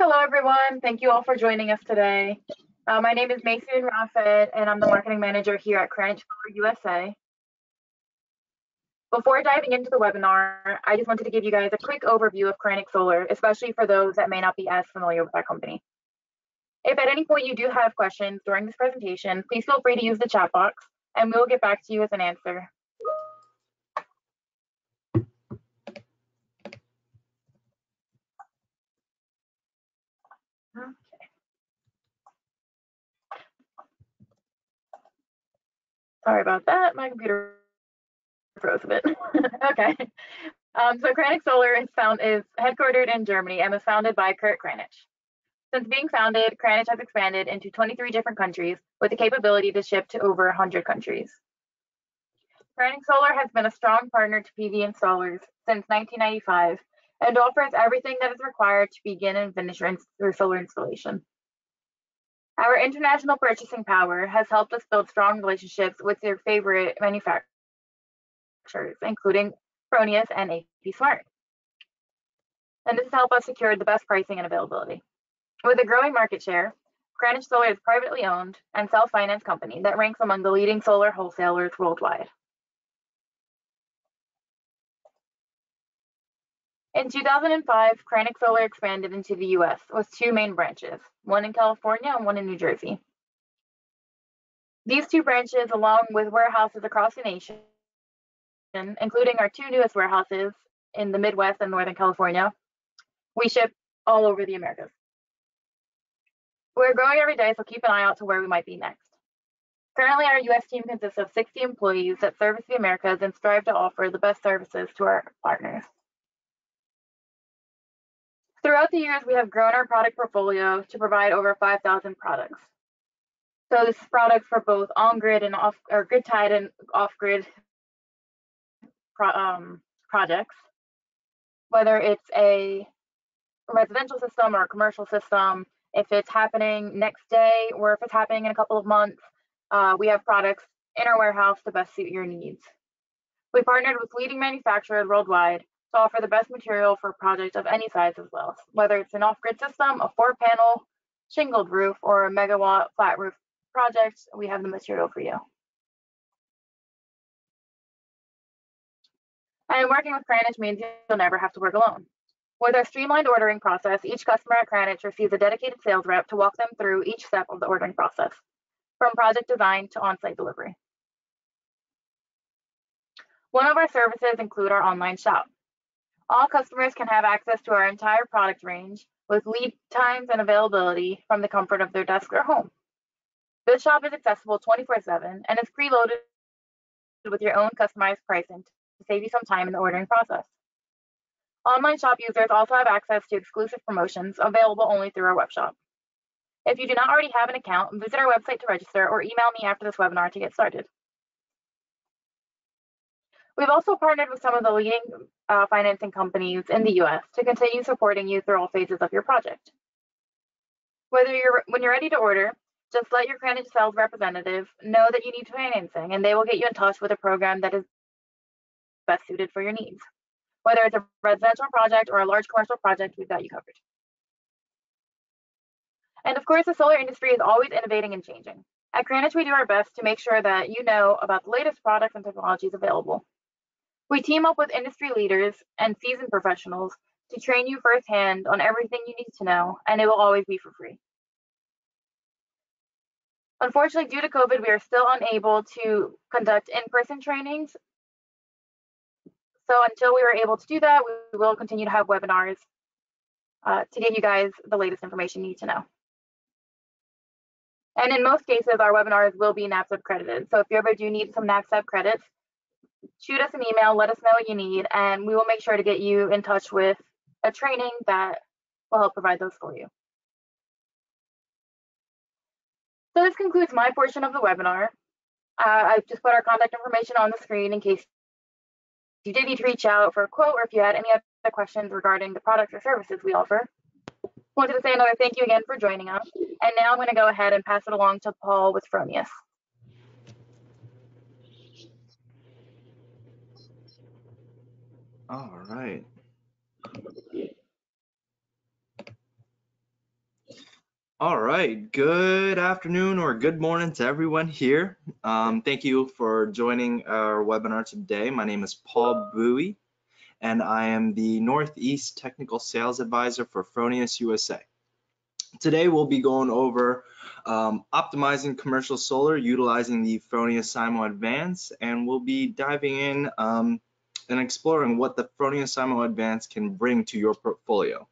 Hello, everyone. Thank you all for joining us today. My name is Mason Raffet, and I'm the marketing manager here at Krannich USA. Before diving into the webinar, I just wanted to give you guys a quick overview of Krannich Solar, especially for those that may not be as familiar with our company. If at any point you do have questions during this presentation, please feel free to use the chat box, and we will get back to you with an answer. Sorry about that. My computer froze a bit. Okay. So Krannich Solar is headquartered in Germany and was founded by Kurt Krannich. Since being founded, Krannich has expanded into 23 different countries with the capability to ship to over 100 countries. Krannich Solar has been a strong partner to PV installers since 1995 and offers everything that is required to begin and finish their solar installation. Our international purchasing power has helped us build strong relationships with your favorite manufacturers, including Fronius and AP Smart. And this has helped us secure the best pricing and availability. With a growing market share, Krannich Solar is a privately owned and self-financed company that ranks among the leading solar wholesalers worldwide. In 2005, Krannich Solar expanded into the US with two main branches, one in California and one in New Jersey. These two branches, along with warehouses across the nation, including our two newest warehouses in the Midwest and Northern California, we ship all over the Americas. We're growing every day, so keep an eye out to where we might be next. Currently, our US team consists of 60 employees that service the Americas and strive to offer the best services to our partners. Throughout the years, we have grown our product portfolio to provide over 5,000 products. So this is products for both on-grid and grid-tied and off-grid projects, whether it's a residential system or a commercial system, if it's happening next day or if it's happening in a couple of months, we have products in our warehouse to best suit your needs. We partnered with leading manufacturers worldwide to offer the best material for projects of any size as well, whether it's an off-grid system, a 4-panel shingled roof, or a megawatt flat roof project, we have the material for you. And working with Krannich means you'll never have to work alone. With our streamlined ordering process, each customer at Krannich receives a dedicated sales rep to walk them through each step of the ordering process, from project design to on-site delivery. One of our services include our online shop. All customers can have access to our entire product range with lead times and availability from the comfort of their desk or home. This shop is accessible 24/7 and is preloaded with your own customized pricing to save you some time in the ordering process. Online shop users also have access to exclusive promotions available only through our web shop. If you do not already have an account, visit our website to register or email me after this webinar to get started. We've also partnered with some of the leading financing companies in the US to continue supporting you through all phases of your project. When you're ready to order, just let your Krannich sales representative know that you need financing, and they will get you in touch with a program that is best suited for your needs. Whether it's a residential project or a large commercial project, we've got you covered. And of course, the solar industry is always innovating and changing. At Krannich, we do our best to make sure that you know about the latest products and technologies available. We team up with industry leaders and seasoned professionals to train you firsthand on everything you need to know, and it will always be for free. Unfortunately, due to COVID, we are still unable to conduct in-person trainings. So until we are able to do that, we will continue to have webinars to give you guys the latest information you need to know. And in most cases, our webinars will be NABCEP accredited. So if you ever do need some NABCEP credits, shoot us an email, let us know what you need, and we will make sure to get you in touch with a training that will help provide those for you. So this concludes my portion of the webinar. I've just put our contact information on the screen in case you did need to reach out for a quote or if you had any other questions regarding the products or services we offer. I wanted to say another thank you again for joining us. And now I'm going to go ahead and pass it along to Paul with Fronius. All right. All right, good afternoon or good morning to everyone here. Thank you for joining our webinar today. My name is Paul Bowie, and I am the Northeast Technical Sales Advisor for Fronius USA. Today we'll be going over optimizing commercial solar utilizing the Fronius Symo Advance, and we'll be diving in and exploring what the Fronius Symo Advance can bring to your portfolio.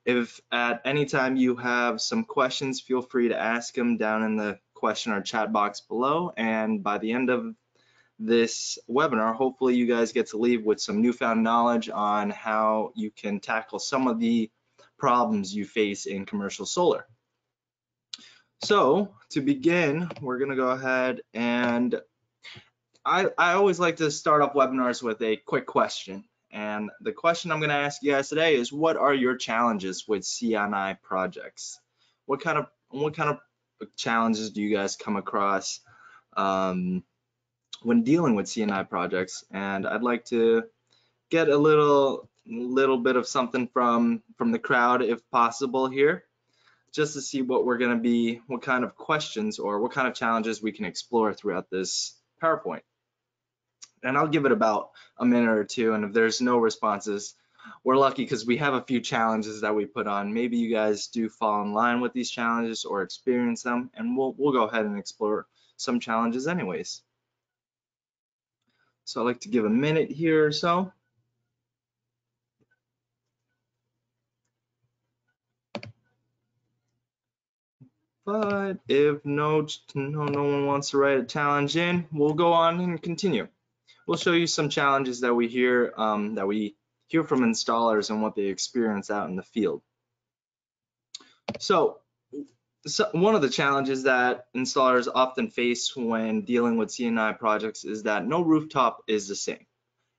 If at any time you have some questions, feel free to ask them down in the question or chat box below. And by the end of this webinar, hopefully you guys get to leave with some newfound knowledge on how you can tackle some of the problems you face in commercial solar. So to begin, we're gonna go ahead and I always like to start off webinars with a quick question. And the question I'm going to ask you guys today is, what are your challenges with CNI projects? What kind of challenges do you guys come across when dealing with CNI projects? And I'd like to get a little bit of something from the crowd, if possible, here, just to see what kind of questions or what kind of challenges we can explore throughout this PowerPoint. And I'll give it about a minute or two, and if there's no responses, we're lucky because we have a few challenges that we put on. Maybe you guys do fall in line with these challenges or experience them, and we'll go ahead and explore some challenges anyways. So I'd like to give a minute here or so. But if no one wants to write a challenge in, we'll go on and continue. We'll show you some challenges that we hear from installers and what they experience out in the field. So one of the challenges that installers often face when dealing with CNI projects is that no rooftop is the same.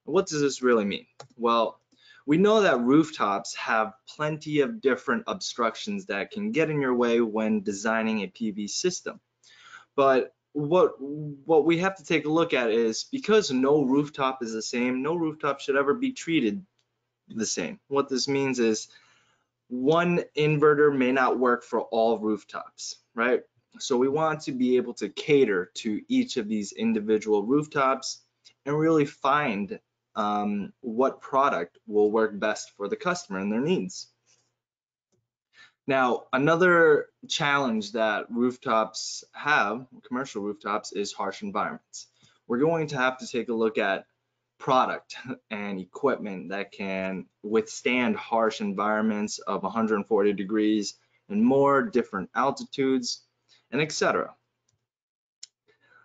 What does this really mean? Well, we know that rooftops have plenty of different obstructions that can get in your way when designing a PV system. But what we have to take a look at is, because no rooftop is the same, no rooftop should ever be treated the same. What this means is one inverter may not work for all rooftops, right? So we want to be able to cater to each of these individual rooftops and really find what product will work best for the customer and their needs. Now, another challenge that rooftops have, commercial rooftops, is harsh environments. We're going to have to take a look at product and equipment that can withstand harsh environments of 140 degrees and more, different altitudes, and etc.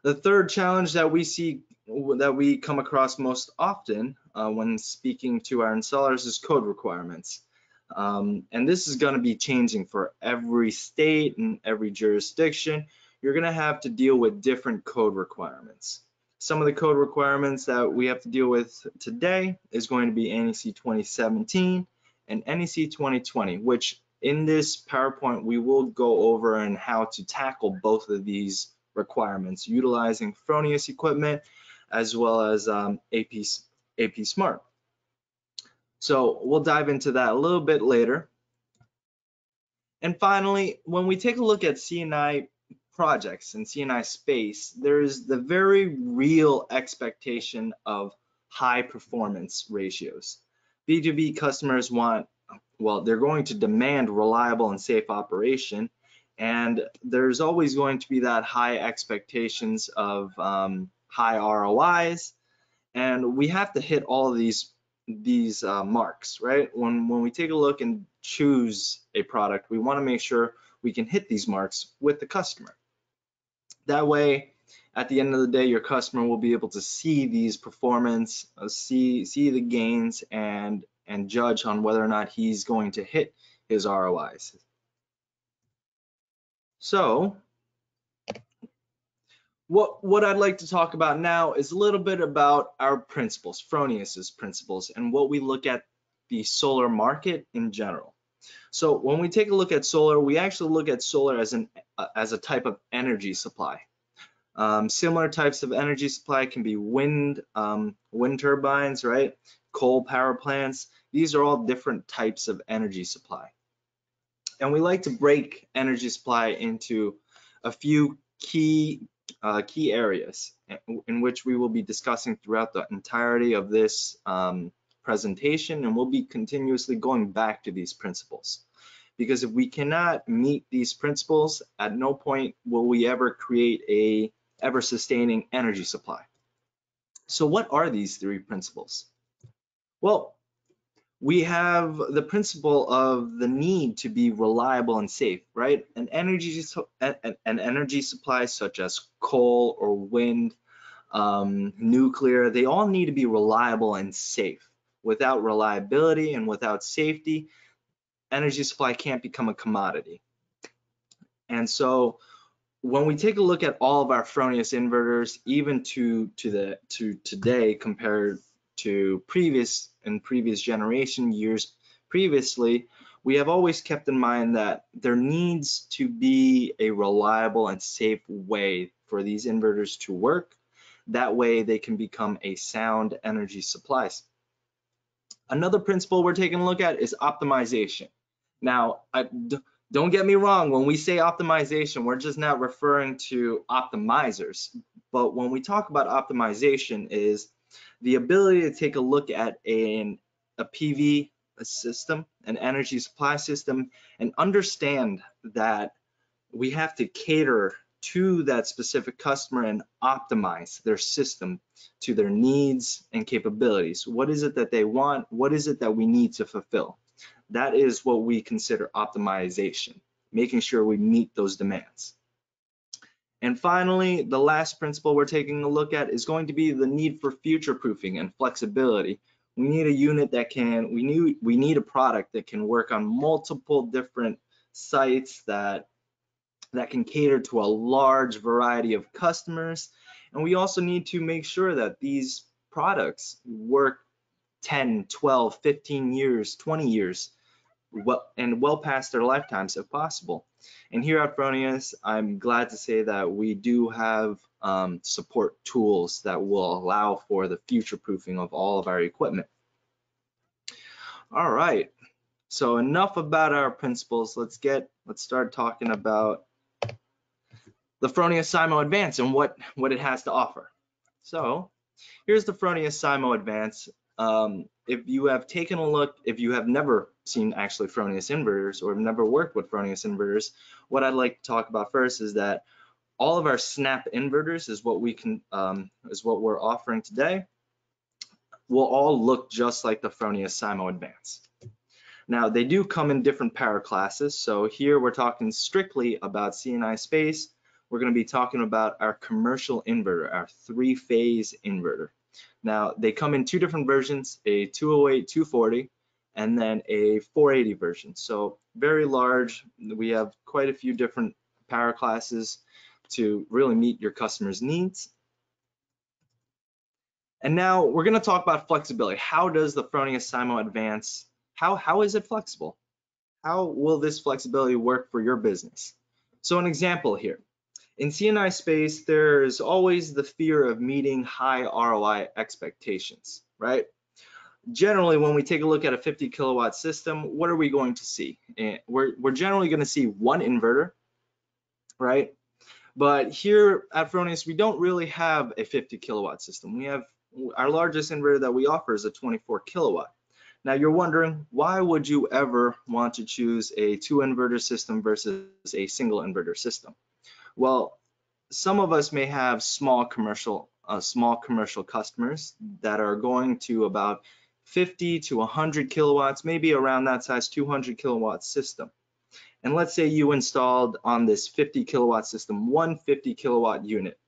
The third challenge that we come across most often when speaking to our installers is code requirements. And this is going to be changing for every state and every jurisdiction. You're going to have to deal with different code requirements. Some of the code requirements that we have to deal with today is going to be NEC 2017 and NEC 2020, which in this PowerPoint we will go over and how to tackle both of these requirements utilizing Fronius equipment as well as AP Smart. So we'll dive into that a little bit later. And finally, when we take a look at CNI projects and CNI space, there's the very real expectation of high performance ratios. B2B customers they're going to demand reliable and safe operation, and there's always going to be that high expectations of high ROIs, and we have to hit all of these marks, right? When we take a look and choose a product, we want to make sure we can hit these marks with the customer. That way, at the end of the day, your customer will be able to see these performance, see the gains, and judge on whether or not he's going to hit his ROIs. So what I'd like to talk about now is a little bit about our principles, Fronius's principles, and what we look at the solar market in general. So when we take a look at solar, we actually look at solar as a type of energy supply. Similar types of energy supply can be wind turbines, right? Coal power plants. These are all different types of energy supply. And we like to break energy supply into a few key areas in which we will be discussing throughout the entirety of this presentation, and we'll be continuously going back to these principles. Because if we cannot meet these principles, at no point will we ever create a ever sustaining energy supply. So what are these three principles? Well, we have the principle of the need to be reliable and safe, right? An energy supply such as coal or wind, nuclear, they all need to be reliable and safe. Without reliability and without safety, energy supply can't become a commodity. And so when we take a look at all of our Fronius inverters, even to today compared to previous generation years previously, we have always kept in mind that there needs to be a reliable and safe way for these inverters to work. That way they can become a sound energy supply. Another principle we're taking a look at is optimization. Now, don't get me wrong, when we say optimization, we're just not referring to optimizers. But when we talk about optimization is the ability to take a look at a PV system, an energy supply system, and understand that we have to cater to that specific customer and optimize their system to their needs and capabilities. What is it that they want? What is it that we need to fulfill? That is what we consider optimization, making sure we meet those demands. And finally, the last principle we're taking a look at is going to be the need for future proofing and flexibility. We need a unit that can, we need a product that can work on multiple different sites that can cater to a large variety of customers. And we also need to make sure that these products work 10, 12, 15 years, 20 years, well past their lifetimes if possible. And here at Fronius, I'm glad to say that we do have support tools that will allow for the future proofing of all of our equipment. All right, so enough about our principles. Let's start talking about the Fronius Symo Advance and what it has to offer. So here's the Fronius Symo Advance. If you have taken a look, if you have never seen actually Fronius inverters or have never worked with Fronius inverters, what I'd like to talk about first is that all of our snap inverters is what we're offering today. Will all look just like the Fronius Symo Advance. Now they do come in different power classes. So here we're talking strictly about C&I space. We're going to be talking about our commercial inverter, our 3-phase inverter. Now they come in two different versions, a 208, 240, and then a 480 version. So very large. We have quite a few different power classes to really meet your customers' needs. And now we're going to talk about flexibility. How does the Fronius Symo Advance, how is it flexible? How will this flexibility work for your business? So an example here. In C&I space, there's always the fear of meeting high ROI expectations, right? Generally, when we take a look at a 50 kilowatt system, what are we going to see? We're generally going to see one inverter, right? But here at Fronius, we don't really have a 50 kilowatt system. We have our largest inverter that we offer is a 24 kilowatt. Now you're wondering, why would you ever want to choose a 2 inverter system versus a single inverter system? Well, some of us may have small commercial customers that are going to about 50 to 100 kilowatts, maybe around that size 200 kilowatt system. And let's say you installed on this 50 kilowatt system, one 50 kilowatt unit.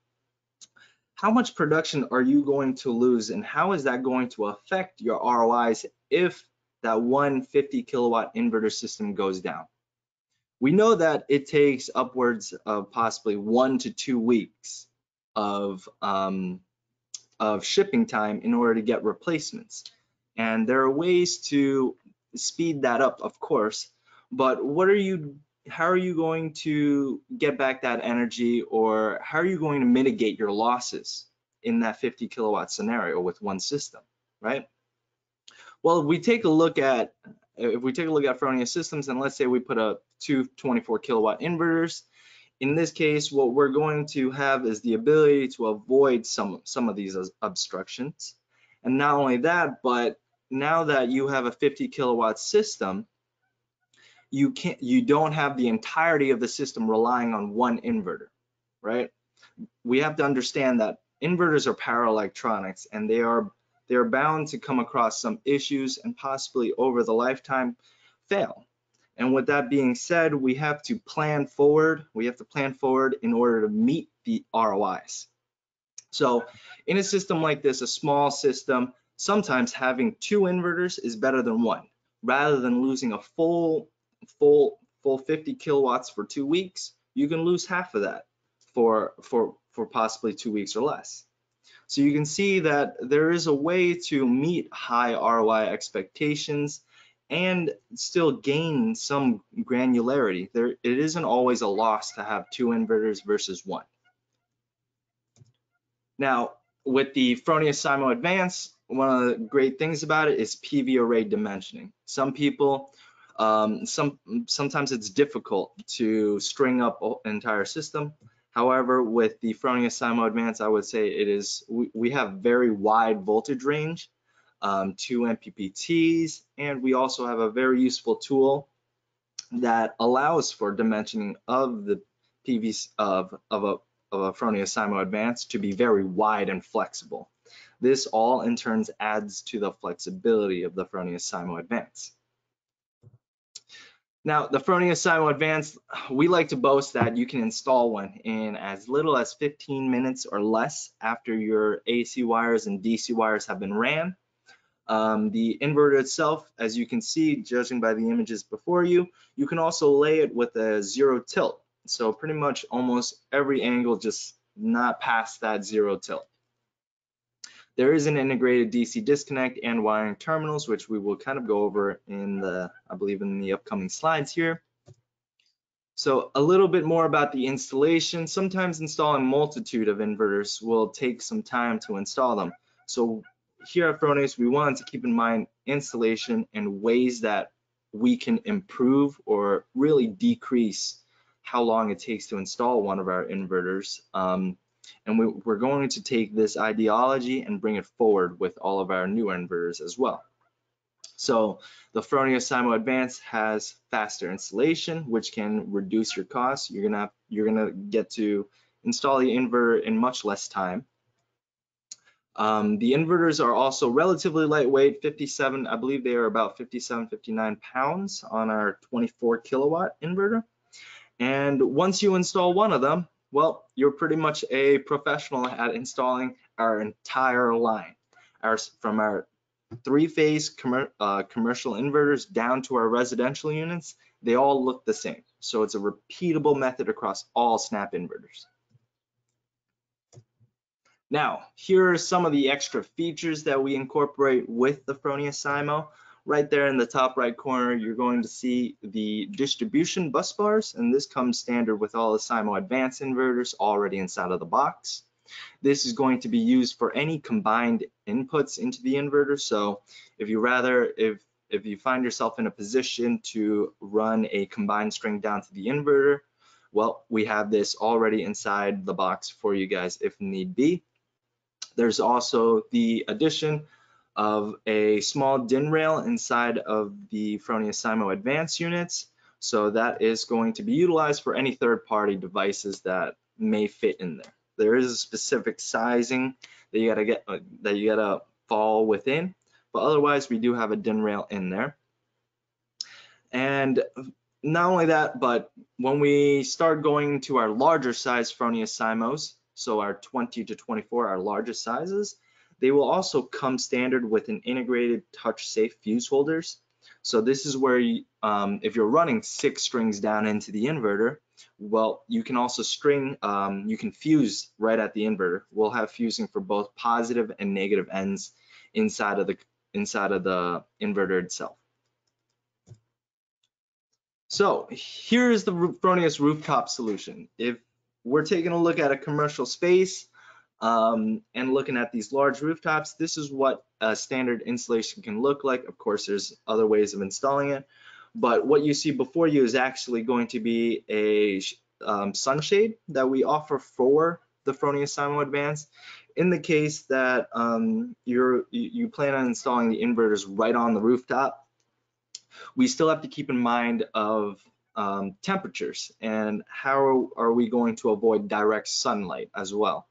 How much production are you going to lose, and how is that going to affect your ROIs if that one 50 kilowatt inverter system goes down? We know that it takes upwards of possibly 1 to 2 weeks of shipping time in order to get replacements. And there are ways to speed that up, of course, but how are you going to get back that energy, or how are you going to mitigate your losses in that 50 kilowatt scenario with one system, right? Well, if we take a look at if we take a look at Fronius systems, and let's say we put a two 24 kilowatt inverters, in this case, what we're going to have is the ability to avoid some of these obstructions. And not only that, but now that you have a 50 kilowatt system, you don't have the entirety of the system relying on one inverter, right? We have to understand that inverters are power electronics, and they are bound to come across some issues and possibly over the lifetime fail. And with that being said, we have to plan forward. We have to plan forward in order to meet the ROIs. So in a system like this, a small system, sometimes having two inverters is better than one. Rather than losing a full 50 kilowatts for 2 weeks, you can lose half of that for possibly 2 weeks or less. So you can see that there is a way to meet high ROI expectations and still gain some granularity. It isn't always a loss to have two inverters versus one. Now, with the Fronius Symo Advance, one of the great things about it is PV array dimensioning. Some people, sometimes it's difficult to string up an entire system. However, with the Fronius Symo Advance, I would say we have very wide voltage range, 2 MPPTs, and we also have a very useful tool that allows for dimensioning of the PVs of a Fronius Symo Advance to be very wide and flexible. This all in turn adds to the flexibility of the Fronius Symo Advance. Now, the Fronius Symo Advance, we like to boast that you can install one in as little as 15 minutes or less after your AC wires and DC wires have been ran. The inverter itself, as you can see, judging by the images before you, you can also lay it with a 0 tilt. So pretty much almost every angle, just not past that 0 tilt. There is an integrated DC disconnect and wiring terminals, which we will kind of go over in I believe in the upcoming slides here. So a little bit more about the installation. Sometimes installing a multitude of inverters will take some time to install them. So here at Fronius, we wanted to keep in mind installation and ways that we can improve or really decrease how long it takes to install one of our inverters. And we're going to take this ideology and bring it forward with all of our new inverters as well. So the Fronius Symo Advance has faster installation, which can reduce your costs. You're gonna get to install the inverter in much less time. The inverters are also relatively lightweight, 57, I believe they are about 57, 59 pounds on our 24 kilowatt inverter. And once you install one of them, well, you're pretty much a professional at installing our entire line. From our 3-phase commercial inverters down to our residential units, they all look the same. So it's a repeatable method across all snap inverters. Now, here are some of the extra features that we incorporate with the Fronius Symo. Right there in the top right corner, you're going to see the distribution bus bars, and this comes standard with all the Symo Advance inverters already inside of the box. This is going to be used for any combined inputs into the inverter. So if you find yourself in a position to run a combined string down to the inverter, well, we have this already inside the box for you guys if need be. There's also the addition of a small DIN rail inside of the Fronius Symo Advance units. So that is going to be utilized for any third-party devices that may fit in there. There is a specific sizing that you gotta fall within, but otherwise we do have a DIN rail in there. And not only that, but when we start going to our larger size Fronius Symos, so our 20 to 24, our largest sizes, they will also come standard with an integrated touch safe fuse holders. So this is where if you're running 6 strings down into the inverter, well, you can also you can fuse right at the inverter. We'll have fusing for both positive and negative ends inside of the inverter itself. So here's the Fronius rooftop solution. If we're taking a look at a commercial space, And looking at these large rooftops, this is what a standard installation can look like. Of course, there's other ways of installing it, but what you see before you is actually going to be a sunshade that we offer for the Fronius Symo Advanced. In the case that you plan on installing the inverters right on the rooftop, we still have to keep in mind of temperatures and how are we going to avoid direct sunlight as well.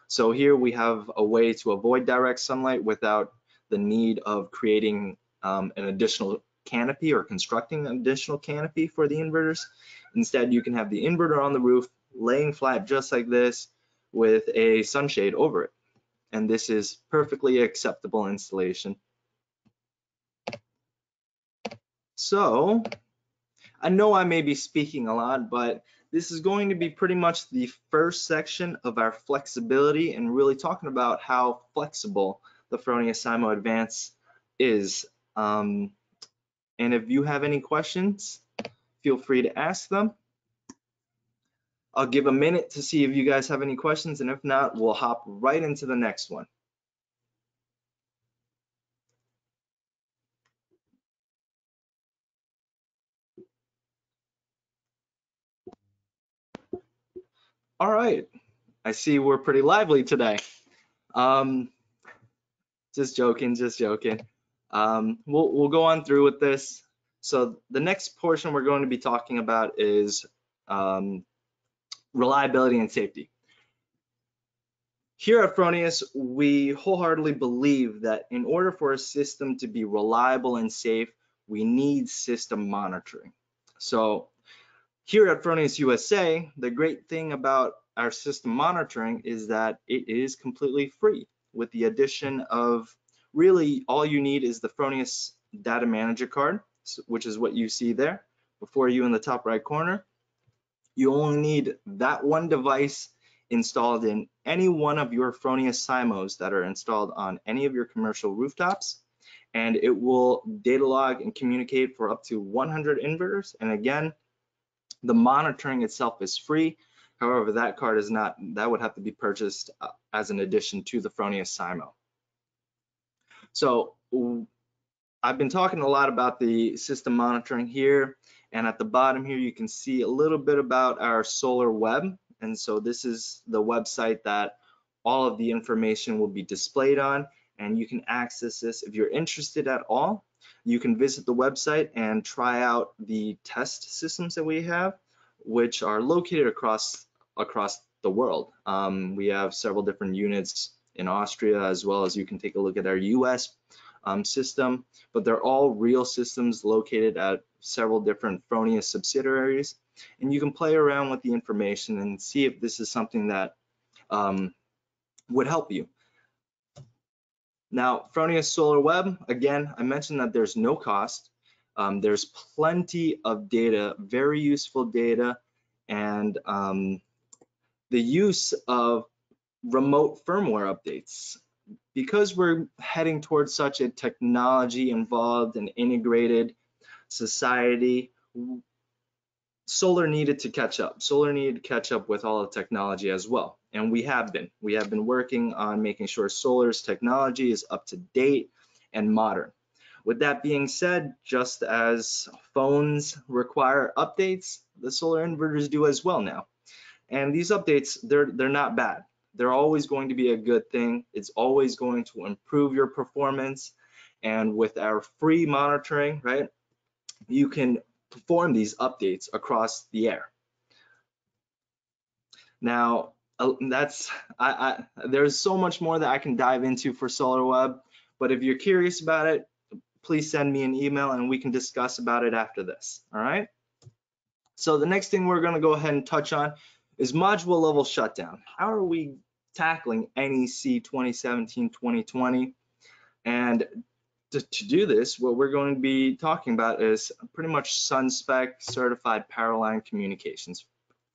So here we have a way to avoid direct sunlight without the need of creating an additional canopy or constructing an additional canopy for the inverters. Instead, you can have the inverter on the roof laying flat just like this with a sunshade over it. And this is perfectly acceptable installation. So I know I may be speaking a lot, but this is going to be pretty much the first section of our flexibility and really talking about how flexible the Fronius Symo Advanced is. And if you have any questions, feel free to ask them. I'll give a minute to see if you guys have any questions, and if not, we'll hop right into the next one. All right, I see we're pretty lively today. Just joking, just joking. We'll go on through with this. So the next portion we're going to be talking about is reliability and safety. Here at Fronius, we wholeheartedly believe that in order for a system to be reliable and safe, we need system monitoring. So here at Fronius USA, the great thing about our system monitoring is that it is completely free, with the addition of really all you need is the Fronius data manager card, which is what you see there before you in the top right corner. You only need that one device installed in any one of your Fronius Symos that are installed on any of your commercial rooftops, and it will data log and communicate for up to 100 inverters. And again, the monitoring itself is free. However, that card is not, that would have to be purchased as an addition to the Fronius Symo. So I've been talking a lot about the system monitoring here, and at the bottom here you can see a little bit about our solar web. And so this is the website that all of the information will be displayed on, and you can access this if you're interested at all. You can visit the website and try out the test systems that we have, which are located across the world. We have several different units in Austria, as well as you can take a look at our US system, but they're all real systems located at several different Fronius subsidiaries, and you can play around with the information and see if this is something that would help you. Now, Fronius Solar Web, again, I mentioned that there's no cost. There's plenty of data, very useful data, and the use of remote firmware updates. Because we're heading towards such a technology involved and integrated society, solar needed to catch up. Solar needed to catch up with all the technology as well. And we have been. We have been working on making sure solar's technology is up to date and modern. With that being said, just as phones require updates, the solar inverters do as well now. And these updates, they're not bad. They're always going to be a good thing. It's always going to improve your performance. And with our free monitoring, right, you can perform these updates across the air. Now, there's so much more that I can dive into for SolarWeb, but if you're curious about it, please send me an email and we can discuss about it after this, all right? So the next thing we're gonna go ahead and touch on is module level shutdown. How are we tackling NEC 2017-2020? And to do this, what we're going to be talking about is pretty much SunSpec certified power line communications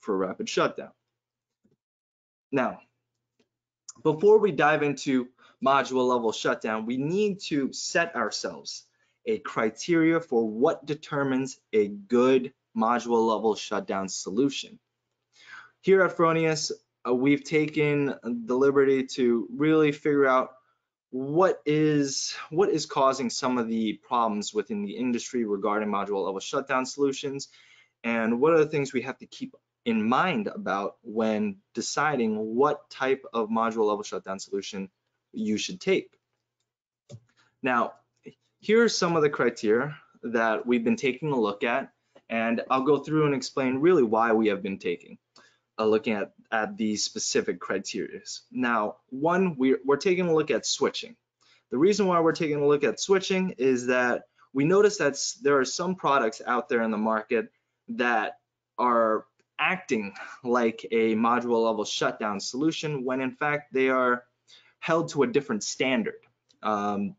for rapid shutdown. Now, before we dive into module level shutdown, we need to set ourselves a criteria for what determines a good module level shutdown solution. Here at Fronius, we've taken the liberty to really figure out what is causing some of the problems within the industry regarding module level shutdown solutions, and what are the things we have to keep in mind about when deciding what type of module level shutdown solution you should take. Now, here are some of the criteria that we've been taking a look at, and I'll go through and explain really why we have been taking looking at these specific criteria. Now, one, we're taking a look at switching. The reason why we're taking a look at switching is that we notice that there are some products out there in the market that are acting like a module level shutdown solution when in fact they are held to a different standard. Some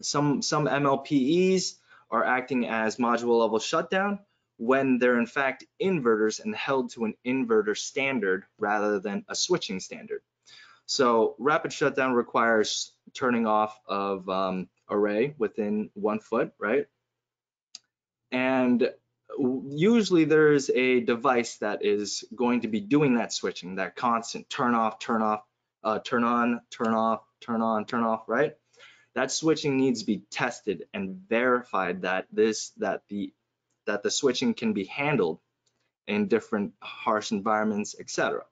MLPEs are acting as module level shutdown when they're in fact inverters and held to an inverter standard rather than a switching standard. So rapid shutdown requires turning off of array within 1 foot, right? And usually there's a device that is going to be doing that switching, that constant turn off, turn off, turn on, turn off, turn on, turn off, right? That switching needs to be tested and verified that the switching can be handled in different harsh environments, etc.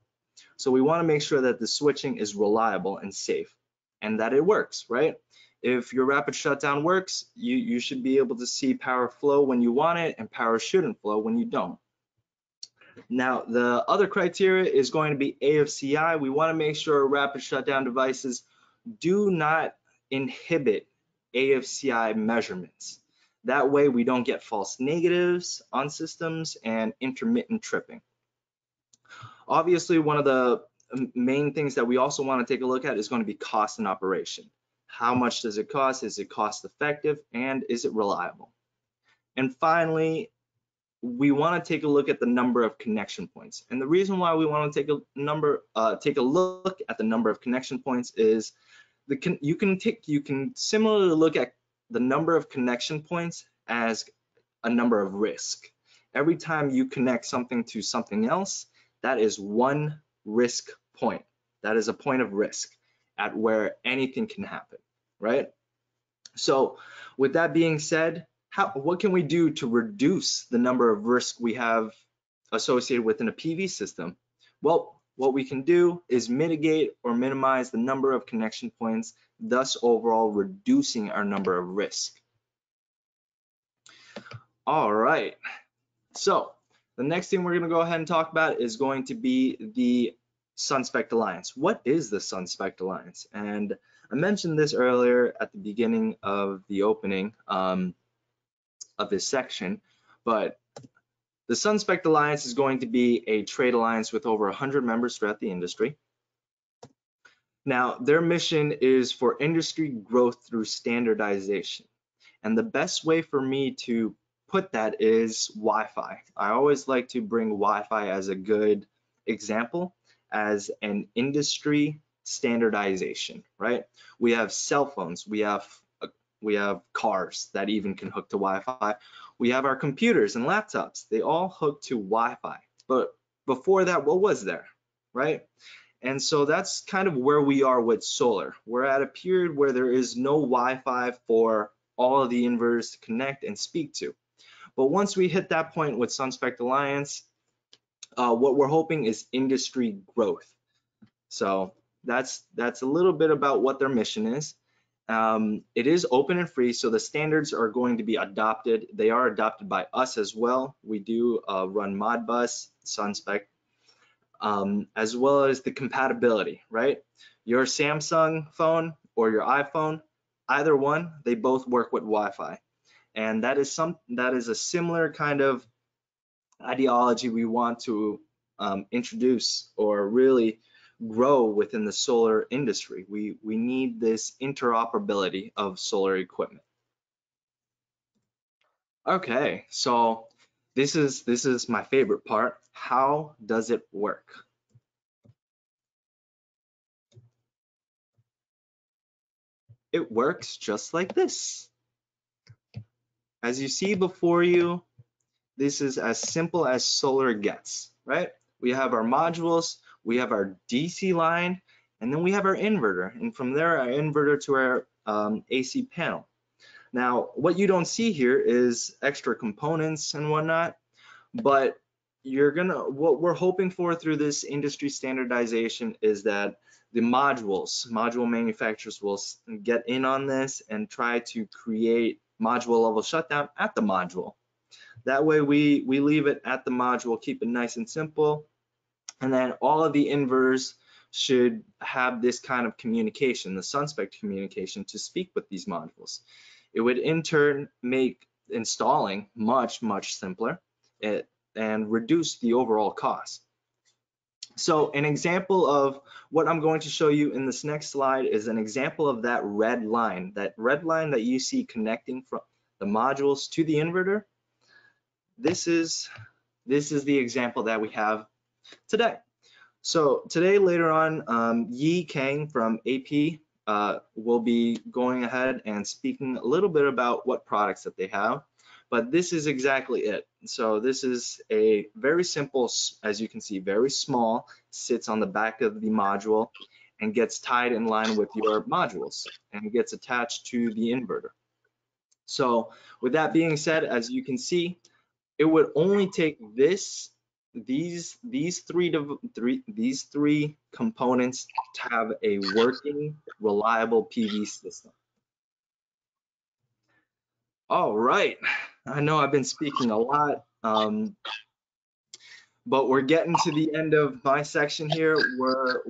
So we want to make sure that the switching is reliable and safe and that it works, right? If your rapid shutdown works, you should be able to see power flow when you want it and power shouldn't flow when you don't. Now, the other criteria is going to be AFCI. We want to make sure rapid shutdown devices do not inhibit AFCI measurements. That way we don't get false negatives on systems and intermittent tripping. Obviously, one of the main things that we also want to take a look at is going to be cost and operation. How much does it cost? Is it cost effective? And is it reliable? And finally, we want to take a look at the number of connection points. And the reason why we want to take a look at the number of connection points is you can similarly look at the number of connection points as a number of risk. Every time you connect something to something else, that is one risk point. That is a point of risk at where anything can happen, right? So with that being said, what can we do to reduce the number of risks we have associated within a PV system? Well, what we can do is mitigate or minimize the number of connection points, thus overall reducing our number of risk. All right, so the next thing we're going to go ahead and talk about is going to be the SunSpect Alliance. What is the SunSpect Alliance? And I mentioned this earlier at the beginning of the opening of this section, but the SunSpect Alliance is going to be a trade alliance with over 100 members throughout the industry. Now, their mission is for industry growth through standardization. And the best way for me to put that is Wi-Fi. I always like to bring Wi-Fi as a good example as an industry standardization, right? We have cell phones, we have cars that even can hook to Wi-Fi. We have our computers and laptops, they all hook to Wi-Fi. But before that, what was there, right? And so that's kind of where we are with solar. We're at a period where there is no Wi-Fi for all of the inverters to connect and speak to. But once we hit that point with SunSpect Alliance, what we're hoping is industry growth. So that's a little bit about what their mission is. It is open and free, so the standards are going to be adopted. They are adopted by us as well. We do run Modbus, SunSpect, as well as the compatibility, right? Your Samsung phone or your iPhone, either one, they both work with Wi-Fi. And that is a similar kind of ideology we want to introduce or really grow within the solar industry. We need this interoperability of solar equipment. Okay, so this is my favorite part. How does it work? It works just like this. As you see before you, this is as simple as solar gets, right? We have our modules, we have our DC line, and then we have our inverter. And from there, our inverter to our AC panel. Now, what you don't see here is extra components and whatnot, but what we're hoping for through this industry standardization is that the module manufacturers will get in on this and try to create module level shutdown at the module. That way we leave it at the module, keep it nice and simple, and then all of the inverters should have this kind of communication, the Sunspec communication, to speak with these modules. It would in turn make installing much simpler and reduce the overall cost. So an example of what I'm going to show you in this next slide is an example of that red line that you see connecting from the modules to the inverter. This is the example that we have today. So today, later on, Yi Kang from AP will be going ahead and speaking a little bit about what products that they have, but this is exactly it. So this is a very simple, as you can see, very small, sits on the back of the module and gets tied in line with your modules and gets attached to the inverter. So with that being said, as you can see, it would only take these three components to have a working, reliable PV system. All right, I know I've been speaking a lot, but we're getting to the end of my section here. We're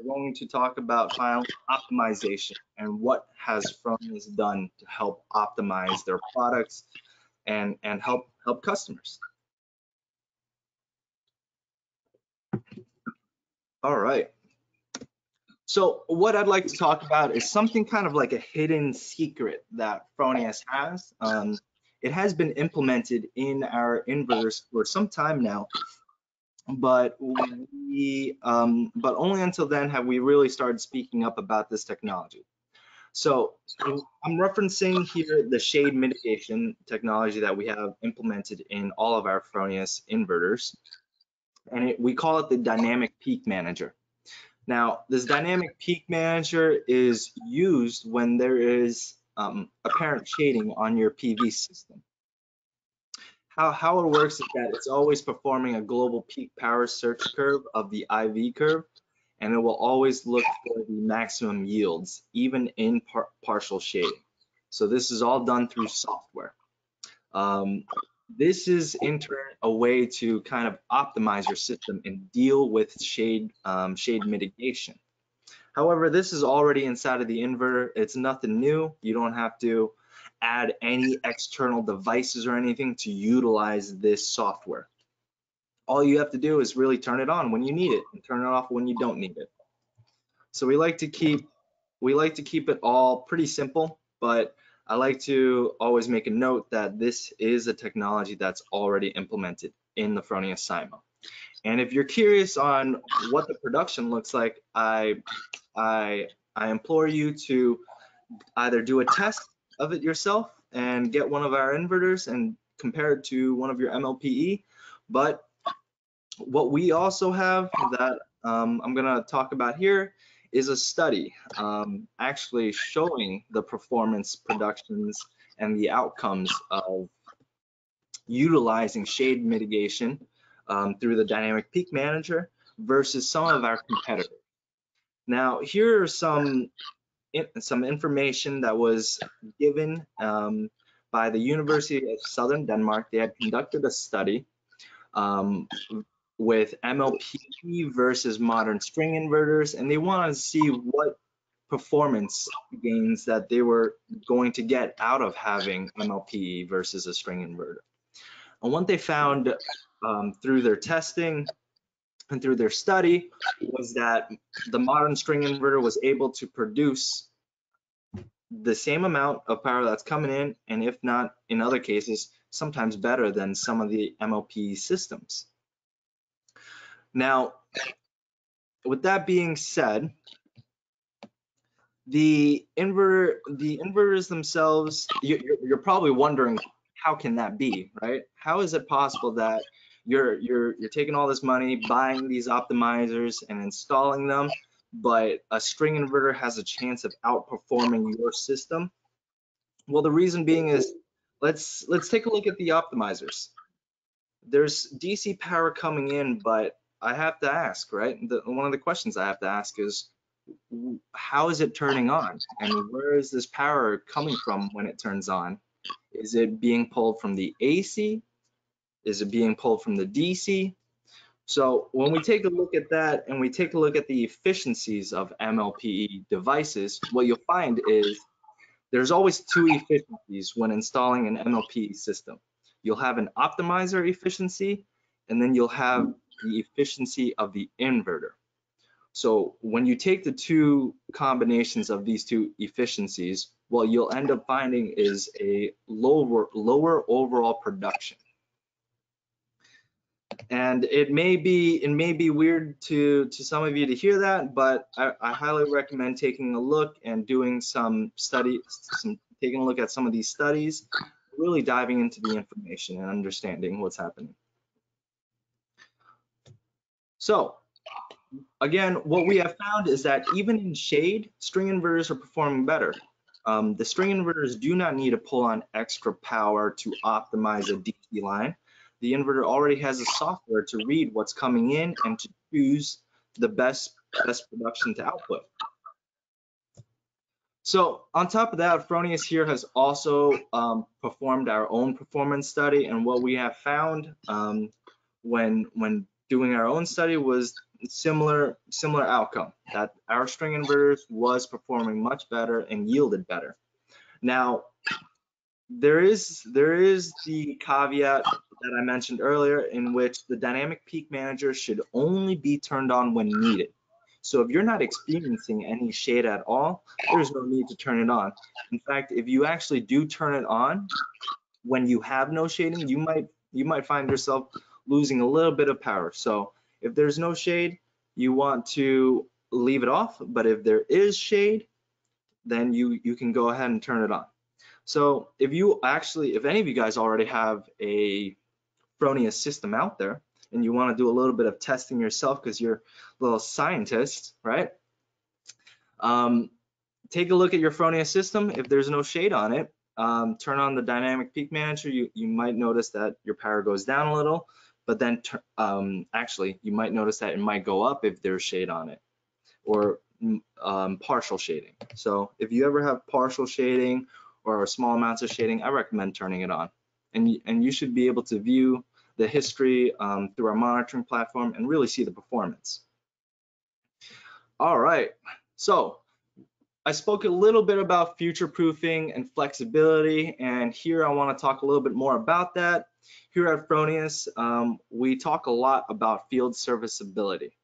going to talk about final optimization and what has Fronius done to help optimize their products and help customers. All right. So what I'd like to talk about is something kind of like a hidden secret that Fronius has. It has been implemented in our inverters for some time now, but only until then have we really started speaking up about this technology. So I'm referencing here the shade mitigation technology that we have implemented in all of our Fronius inverters, and we call it the dynamic peak manager. Now, this dynamic peak manager is used when there is apparent shading on your PV system. How it works is that it's always performing a global peak power search curve of the IV curve, and it will always look for the maximum yields, even in partial shading. So this is all done through software. This is in turn a way to kind of optimize your system and deal with shade mitigation. However, this is already inside of the inverter. It's nothing new. You don't have to add any external devices or anything to utilize this software. All you have to do is really turn it on when you need it and turn it off when you don't need it. So we like to keep it all pretty simple, but I like to always make a note that this is a technology that's already implemented in the Fronius Symo. And if you're curious on what the production looks like, I implore you to either do a test of it yourself and get one of our inverters and compare it to one of your MLPE. But what we also have that I'm going to talk about here is a study actually showing the performance productions and the outcomes of utilizing shade mitigation through the dynamic peak manager versus some of our competitors. Now, here are some information that was given by the University of Southern Denmark. They had conducted a study with MLPE versus modern string inverters, and they wanted to see what performance gains that they were going to get out of having MLPE versus a string inverter. And what they found through their testing and through their study was that the modern string inverter was able to produce the same amount of power that's coming in, and if not, in other cases, sometimes better than some of the MLPE systems. Now, with that being said, the inverters themselves, you're probably wondering, how can that be, right? How is it possible that You're taking all this money, buying these optimizers and installing them, but a string inverter has a chance of outperforming your system. Well, the reason being is, let's take a look at the optimizers. There's DC power coming in, but I have to ask, right? One of the questions I have to ask is, how is it turning on? And where is this power coming from when it turns on? Is it being pulled from the AC? Is it being pulled from the DC? So when we take a look at that and we take a look at the efficiencies of MLPE devices, what you'll find is there's always two efficiencies when installing an MLPE system. You'll have an optimizer efficiency, and then you'll have the efficiency of the inverter. So when you take the two combinations of these two efficiencies, what you'll end up finding is a lower overall production. And it may be weird to some of you to hear that, but I highly recommend taking a look and doing taking a look at some of these studies, really diving into the information and understanding what's happening. So again, what we have found is that even in shade, string inverters are performing better. The string inverters do not need to pull on extra power to optimize a DC line. The inverter already has a software to read what's coming in and to choose the best production to output. So on top of that, Fronius here has also performed our own performance study, and what we have found when doing our own study was similar outcome, that our string inverters was performing much better and yielded better. Now, there is the caveat that I mentioned earlier, in which the dynamic peak manager should only be turned on when needed. So if you're not experiencing any shade at all, there's no need to turn it on. In fact, if you actually do turn it on when you have no shading, you might find yourself losing a little bit of power. So if there's no shade, you want to leave it off, but if there is shade, then you can go ahead and turn it on. So if any of you guys already have a Fronius system out there and you want to do a little bit of testing yourself because you're a little scientist, right? Take a look at your Fronius system. If there's no shade on it, turn on the dynamic peak manager. You might notice that your power goes down a little, but then actually you might notice that it might go up if there's shade on it, or partial shading. So if you ever have partial shading or small amounts of shading, I recommend turning it on. And you should be able to view the history through our monitoring platform and really see the performance. All right, so I spoke a little bit about future proofing and flexibility, and here I want to talk a little bit more about that. Here at Fronius, we talk a lot about field serviceability,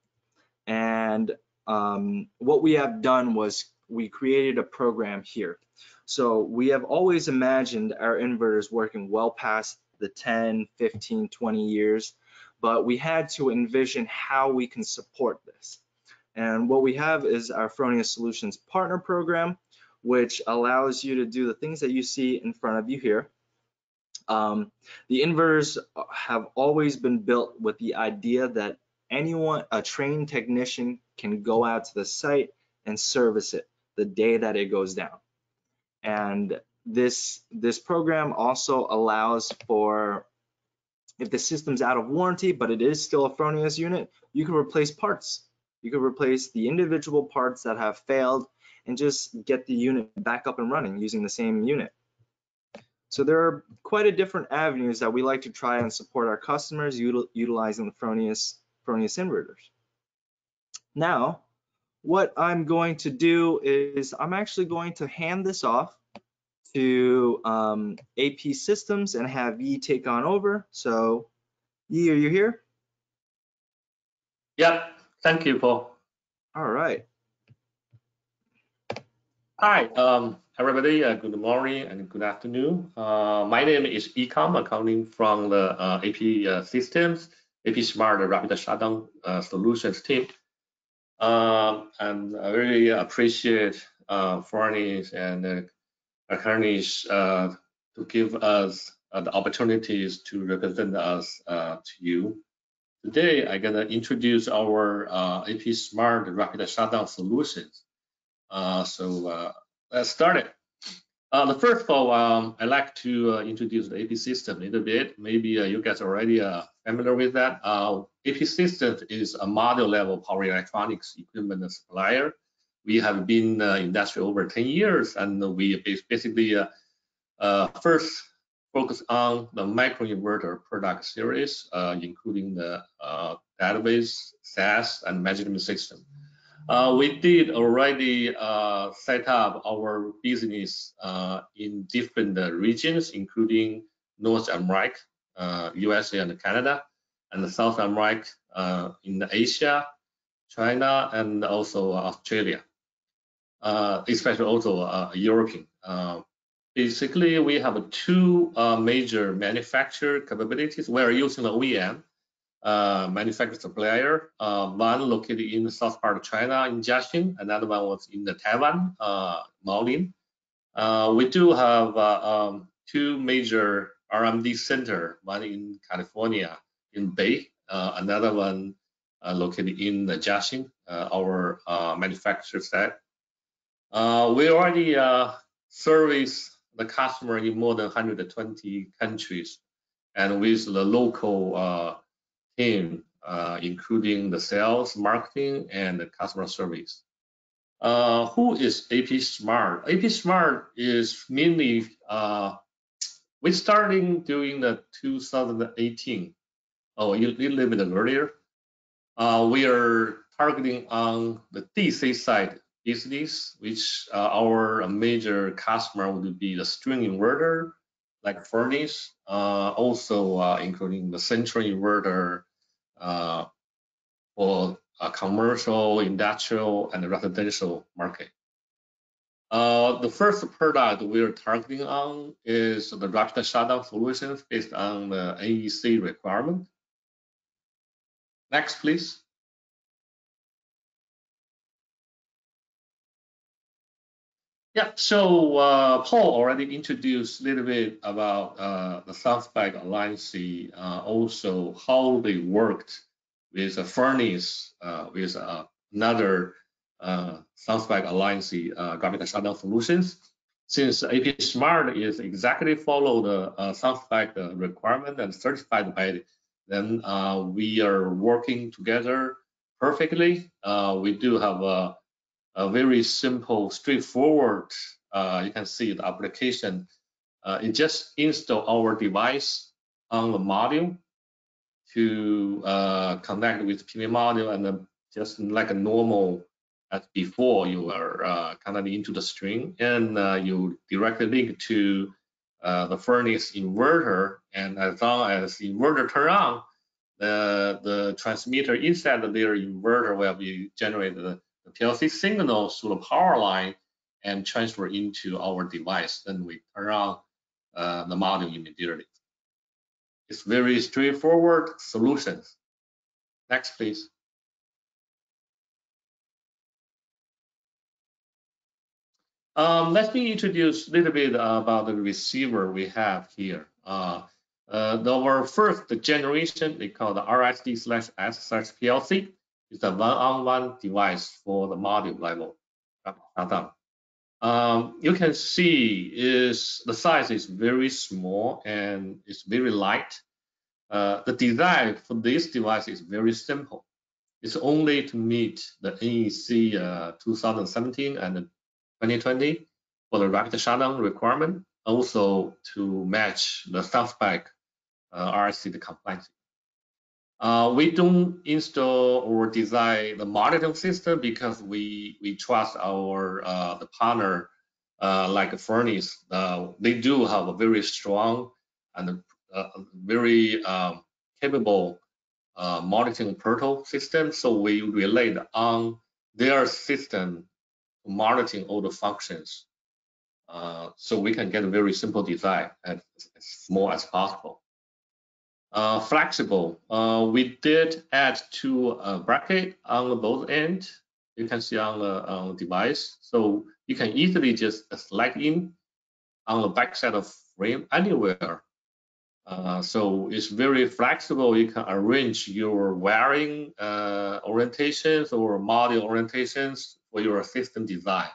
and what we have done was we created a program here. So we have always imagined our inverters working well past the 10, 15, 20 years, but we had to envision how we can support this. And what we have is our Fronius Solutions Partner Program, which allows you to do the things that you see in front of you here. The inverters have always been built with the idea that a trained technician can go out to the site and service it the day that it goes down. And this program also allows for, if the system's out of warranty, but it is still a Fronius unit, you can replace parts. You can replace the individual parts that have failed and just get the unit back up and running using the same unit. So there are quite a different avenues that we like to try and support our customers utilizing the Fronius inverters. Now, what I'm going to do is I'm actually going to hand this off to AP Systems and have Yi take on over. So Yi, are you here? Yeah, thank you, Paul. All right. Hi, everybody. Good morning and good afternoon. My name is Ecom. I'm coming from the AP Systems, AP Smart Rapid Shutdown Solutions team. And I really appreciate Fronius and Krannich to give us the opportunities to represent us to you. Today, I'm gonna introduce our AP Smart Rapid Shutdown solutions. Let's start it. The first of all, I'd like to introduce the AP system a little bit. Maybe you guys are already familiar with that. AP Systems is a module-level power electronics equipment supplier. We have been in industry over 10 years, and we basically first focus on the microinverter product series, including the database, SAS, and management system. We did already set up our business in different regions, including North America, USA and Canada, and South America in Asia, China, and also Australia, especially also European. Basically, we have two major manufacturer capabilities. We are using the OEM manufacturer supplier, one located in the south part of China in Jiaxing, another one was in the Taiwan, Maolin. We do have two major R&D center, one in California in Bay, another one located in the Jiaxing, our manufacturer site. We already service the customer in more than 120 countries, and with the local team, including the sales, marketing, and the customer service. Who is AP Smart? AP Smart is mainly, we started doing the 2018, a little bit earlier. We are targeting on the DC side business, which our major customer would be the string inverter, like Fronius, also including the central inverter for commercial, industrial, and residential market. The first product we are targeting on is the rapid shutdown solutions based on the NEC requirement. Next, please. Yeah, so Paul already introduced a little bit about the SoundSpec Alliance, also how they worked with Fronius, with another SoundSpec Alliance rapid shutdown solutions. Since AP Smart is exactly follow the SoundSpec requirement and certified by them, we are working together perfectly. We do have a very simple, straightforward, you can see the application. You just install our device on the module to connect with PV module, and then just like a normal as before, you are connected into the string, and you directly link to the Fronius inverter, and as long as the inverter turn on, the transmitter inside their inverter will be generated the PLC signal through the power line and transfer into our device. Then we turn on the module immediately. It's very straightforward solutions. Next, please. Let me introduce a little bit about the receiver we have here. Our first generation, they call the RSD/S/PLC, is a one-on-one device for the module level. You can see the size is very small and it's very light. The design for this device is very simple. It's only to meet the NEC 2017 and 2020 for the rapid shutdown requirement, also to match the SoundSpec RSC complexity. We don't install or design the monitoring system because we trust our the partner like Fronius. They do have a very strong and very capable monitoring portal system, so we relate on their system monitoring all the functions, so we can get a very simple design as small as possible. Flexible, we did add two bracket on both ends. You can see on the device, so you can easily just slide in on the back side of frame anywhere So it's very flexible. You can arrange your wiring orientations or module orientations for your system design.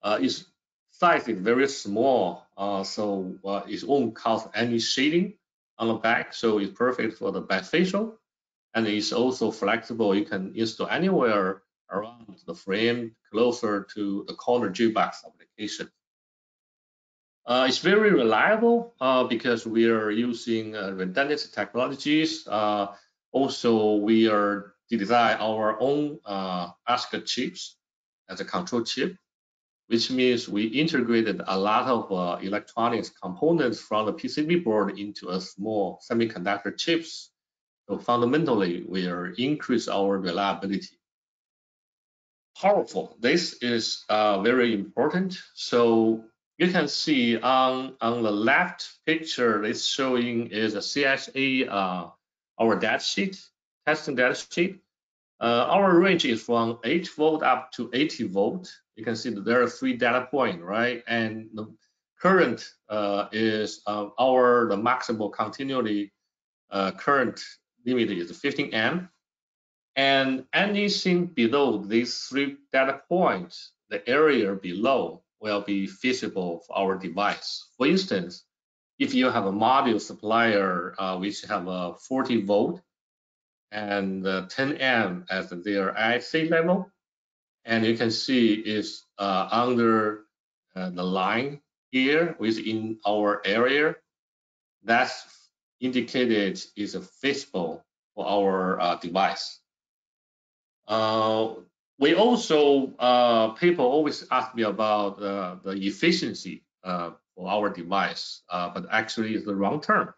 Its size is very small, so it won't cause any shading on the back. So it's perfect for the bifacial, and it's also flexible. You can install anywhere around the frame, closer to the corner G-box application. It's very reliable because we are using redundancy technologies. Also, we are design our own ASIC chips as a control chip, which means we integrated a lot of electronics components from the PCB board into a small semiconductor chips. So fundamentally, we are increase our reliability. Powerful. This is very important. So you can see on the left picture, it's showing is a CSA, our data sheet, testing data sheet. Our range is from 8 volt up to 80 volt. You can see that there are 3 data points, right? And the current is the maximum continually current limit is 15 amp. And anything below these 3 data points, the area below will be visible for our device. For instance, if you have a module supplier which have a 40 volt and 10 amp as their IC level, and you can see it's under the line here within our area, that's indicated is visible for our device. We also, people always ask me about the efficiency for our device, but actually it's the wrong term.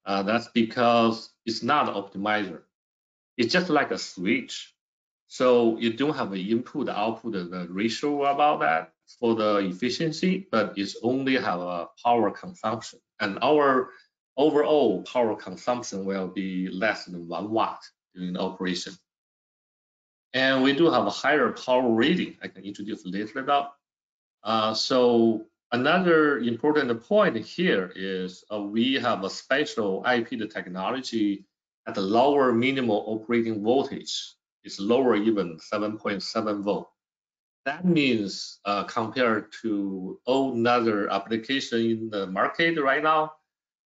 That's because it's not an optimizer. It's just like a switch. So you don't have an input output the ratio about that for the efficiency, but it's only have a power consumption. And our overall power consumption will be less than 1 watt during the operation. And we do have a higher power rating. I can introduce later about. So another important point here is we have a special IP technology at the lower minimal operating voltage. It's lower even 7.7 volt. That means compared to all other application in the market right now,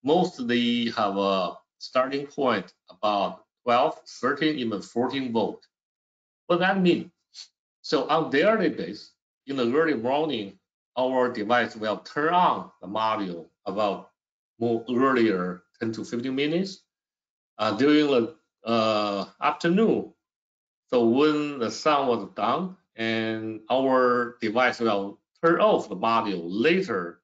mostly have a starting point about 12, 13, even 14 volt. What that means? So on daily basis, in the early morning, our device will turn on the module about more earlier, 10 to 15 minutes. During the afternoon, so when the sun was down, and our device will turn off the module later,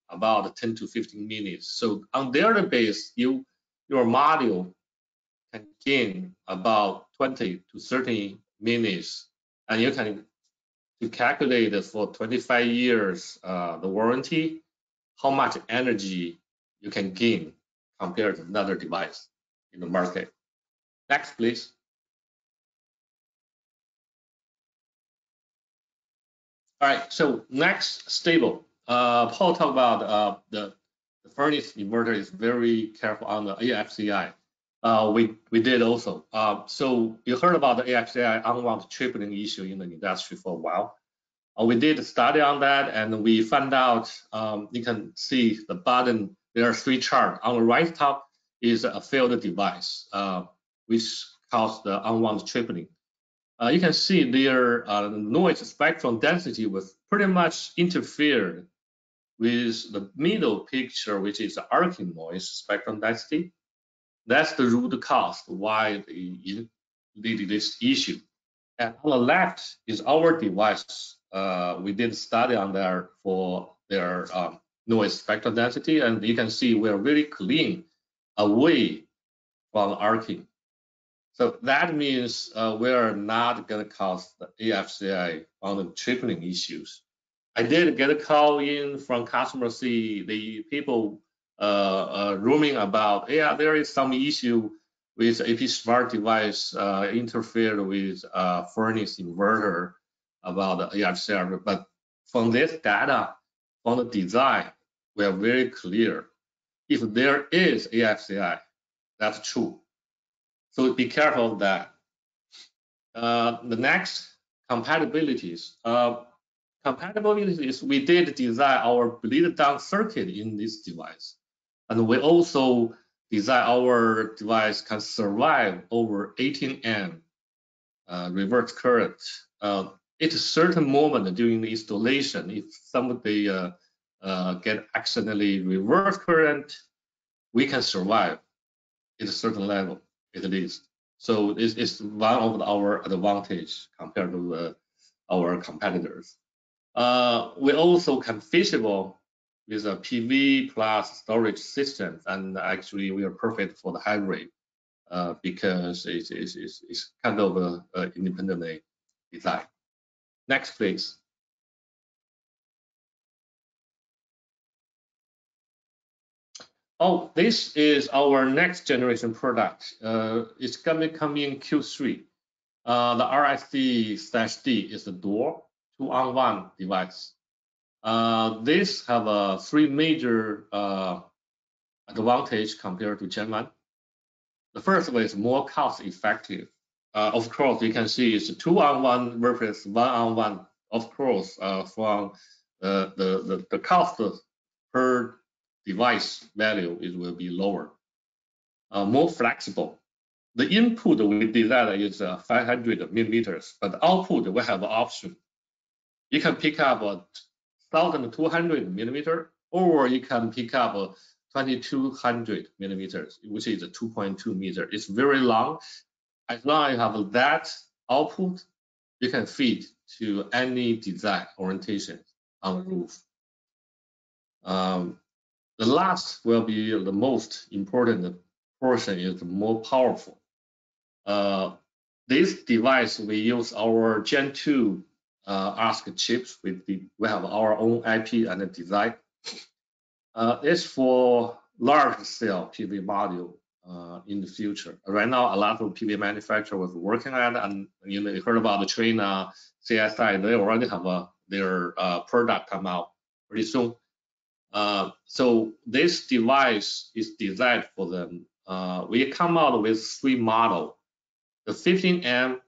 about 10 to 15 minutes. So on daily basis, your module can gain about 20 to 30 minutes, and you can calculate for 25 years the warranty, how much energy you can gain compared to another device in the market. Next, please. All right, so next, stable. Paul talked about the Fronius inverter is very careful on the AFCI. We did also. So you heard about the AFCI unwanted tripling issue in the industry for a while. We did a study on that, and we found out, you can see the bottom, there are 3 charts. On the right top is a failed device, which caused the unwanted tripling. You can see their noise spectrum density was pretty much interfered with the middle picture, which is the arcing noise spectrum density. That's the root cause why they lead this issue. And on the left is our device. We did a study on there for their noise spectral density, and you can see we're really clean away from arcing. So that means we're not going to cause the AFCI on the tripling issues. I did get a call in from customers, the people rooming about, yeah, there is some issue with AP smart device interfered with Fronius inverter about the AFCI. But from this data, from the design, we are very clear. if there is AFCI. That's true. So be careful of that. The next, compatibilities. Compatibilities, we did design our bleed down circuit in this device. And we also design our device can survive over 18 amp reverse current. At a certain moment during the installation, if somebody get accidentally reverse current, we can survive at a certain level at least. So it's one of our advantage compared to our competitors. We also can feasible with a PV plus storage system, and actually we are perfect for the hybrid because it's kind of independently designed. Next, please. Oh, this is our next generation product. It's gonna come in Q3. The RSD/D is the door 2-on-1 device. This have three major advantage compared to Gen 1. The first one is more cost effective. Of course, you can see it's 2-on-1 versus 1-on-1. Of course, from the cost per device value, it will be lower. More flexible. The input we designed is 500 millimeters, but the output we have an option. You can pick up 1,200 millimeter, or you can pick up 2,200 millimeters, which is a 2.2 meter. It's very long. As long as you have that output, you can feed to any design orientation on the roof. The last will be the most important portion, is more powerful. This device, we use our Gen 2 ASIC chips. We have our own IP and design. It's for large scale PV module in the future. Right now, a lot of PV manufacturers working on it, and you heard about the China CSI. They already have their product come out pretty soon. So this device is designed for them. We come out with three models: the 15 amp,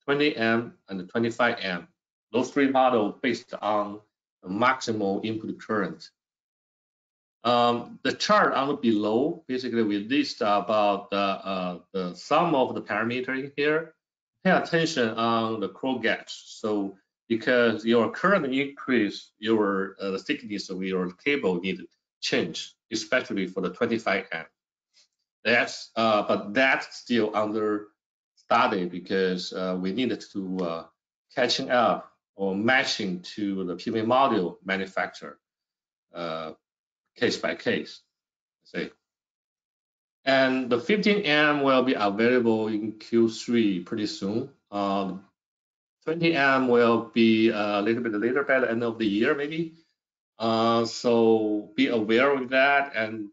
20 amp, and the 25 amp. Those three models based on the maximal input current. The chart on below, basically we list about the sum of the parameters here. Pay attention on the core gauge. So because your current increase, your the thickness of your cable need to change, especially for the 25 amp. That's but that's still under study because we needed to catching up or matching to the PV module manufacturer case by case. See. And the 15 amp will be available in Q3 pretty soon. 20 amp will be a little bit later, by the end of the year maybe. So be aware of that and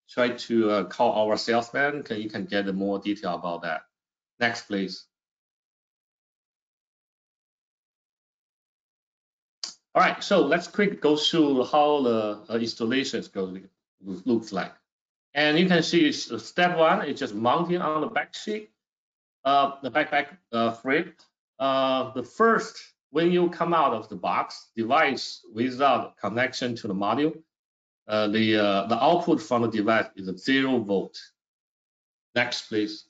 try to call our salesman. You can get more detail about that. Next, please. All right, so let's quick go through how the installations looks like. And you can see step one is just mounting on the back sheet, the backpack frame. The first, when you come out of the box, device without connection to the module, the output from the device is 0 volt. Next, please.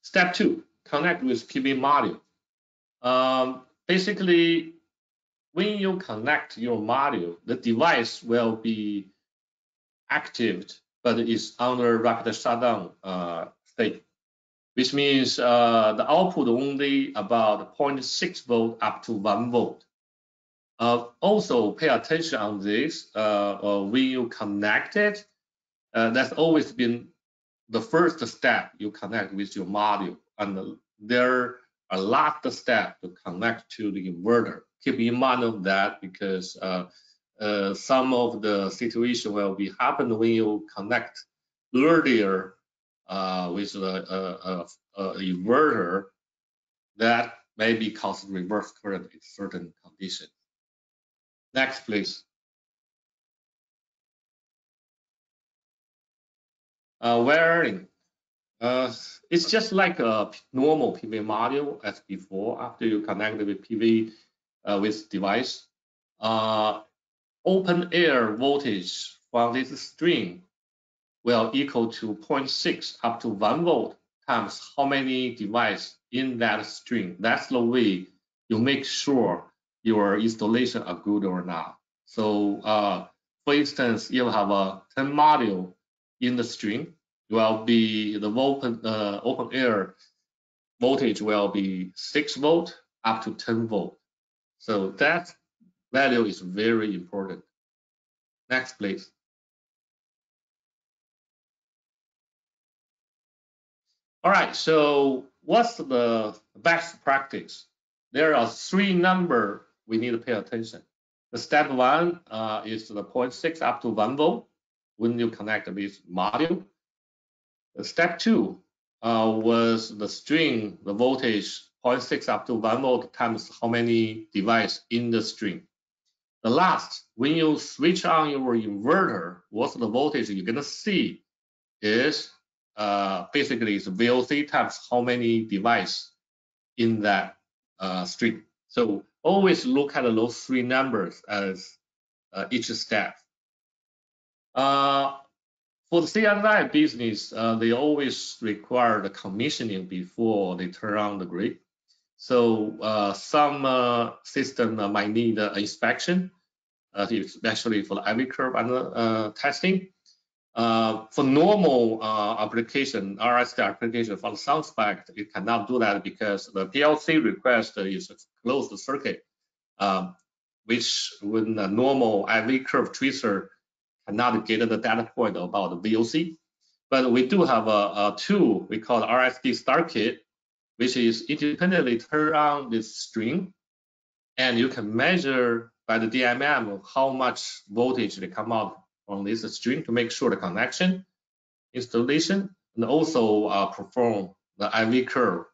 Step two, connect with PV module. Basically, when you connect your module, the device will be active, but it's under rapid shutdown state, which means the output only about 0.6 volt up to 1 volt. Also, pay attention on this. When you connect it, that's always been the first step you connect with your module, and there are a lot of steps to connect to the inverter. Keep in mind of that because some of the situation will be happen when you connect earlier with the inverter that maybe cause reverse current in certain conditions. Next, please. Wiring. It's just like a normal PV module as before. After you connect with PV with device, open air voltage from this string will equal to 0.6 up to 1 volt times how many devices in that string. That's the way you make sure your installation are good or not. So for instance, you have a 10 module in the string, will be the open air voltage will be 6 volt up to 10 volt. So that value is very important. Next, please. All right, so what's the best practice? There are 3 numbers we need to pay attention. The step 1 is the 0.6 up to 1 volt when you connect with module. The step 2 was the string, the voltage 0.6 up to 1 volt times how many devices in the string. The last, when you switch on your inverter, what's the voltage you're gonna see is basically it's VOC times how many devices in that string. So always look at those 3 numbers as each step. For the C&I business, they always require the commissioning before they turn on the grid. So some system might need inspection, especially for the IV curve and testing. For normal application, RSD application for the sound spec, it cannot do that because the PLC request is a closed circuit, which when a normal IV curve tracer cannot get the data point about the VOC. But we do have a tool we call RSD start kit, which is independently turn on this string, and you can measure by the DMM how much voltage they come out from this string to make sure the connection, installation, and also perform the IV curve.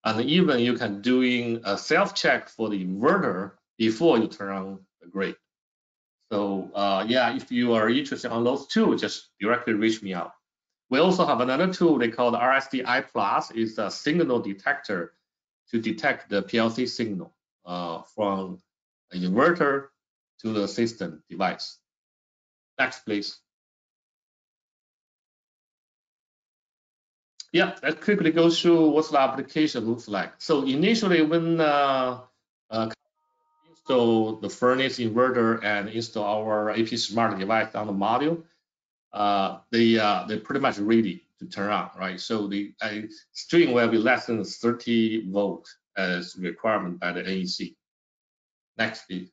And even you can doing a self-check for the inverter before you turn on the grid. So yeah, if you are interested on those two, just directly reach me out. We also have another tool they call the RSDI Plus. It's a signal detector to detect the PLC signal from an inverter to the system device. Next, please. Yeah, let's quickly go through what the application looks like. So initially, when install the Fronius inverter and install our AP Smart device on the module, they're pretty much ready to turn on, right? So the string will be less than 30 volt as requirement by the NEC. Next, please.